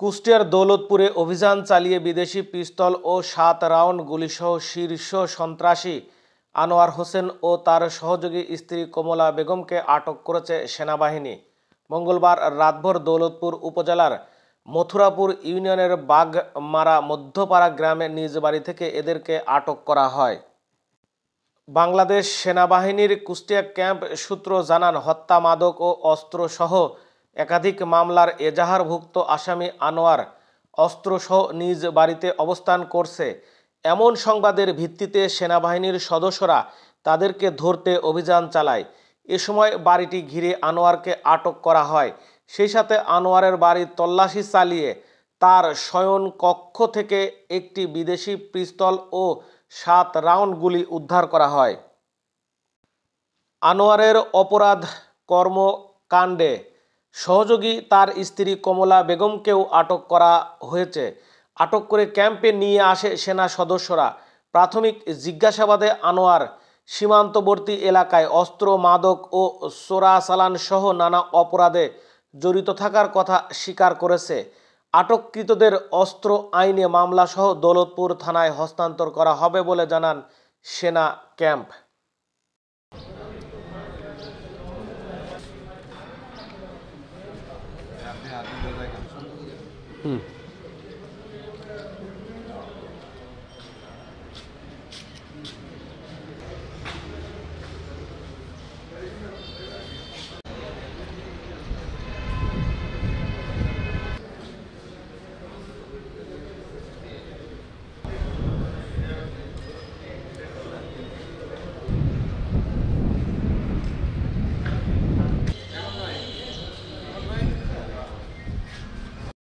কুষ্টিয়ার দৌলতপুরে অভিযান চালিয়ে বিদেশি পিস্তল ও ৭ রাউন্ড গুলিসহ শীর্ষ সন্ত্রাসী আনোয়ার হোসেন ও তার সহযোগী স্ত্রী কমলা বেগমকে আটক করেছে সেনাবাহিনী। মঙ্গলবার রাতভর দৌলতপুর উপজেলার মথুরাপুর ইউনিয়নের বাঘমারা মধ্যপাড়া গ্রামে নিজ বাড়ি থেকে এদেরকে আটক করা হয়। বাংলাদেশ সেনাবাহিনীর কুষ্টিয়া ক্যাম্প সূত্র জানান, হত্যা, মাদক ও অস্ত্রসহ একাধিক মামলার এজাহারভুক্ত আসামি আনোয়ার অস্ত্রসহ নিজ বাড়িতে অবস্থান করছে। এমন সংবাদের ভিত্তিতে সেনাবাহিনীর সদস্যরা তাদেরকে ধরতে অভিযান চালায়। এ সময় বাড়িটি ঘিরে আনোয়ারকে আটক করা হয়। সেই সাথে আনোয়ারের বাড়ি তল্লাশি চালিয়ে তার শয়ন কক্ষ থেকে একটি বিদেশি পিস্তল ও ৭ রাউন্ড গুলি উদ্ধার করা হয়। আনোয়ারের অপরাধ কর্মকাণ্ডে সহযোগী তার স্ত্রী কমলা বেগমকেও আটক করা হয়েছে। আটক করে ক্যাম্পে নিয়ে আসে সেনা সদস্যরা। প্রাথমিক জিজ্ঞাসাবাদে আনোয়ার সীমান্তবর্তী এলাকায় অস্ত্র, মাদক ও চোরাচালান সহ নানা অপরাধে জড়িত থাকার কথা স্বীকার করেছে। আটককৃতদের অস্ত্র আইনে মামলাসহ দৌলতপুর থানায় হস্তান্তর করা হবে বলে জানান সেনা ক্যাম্প।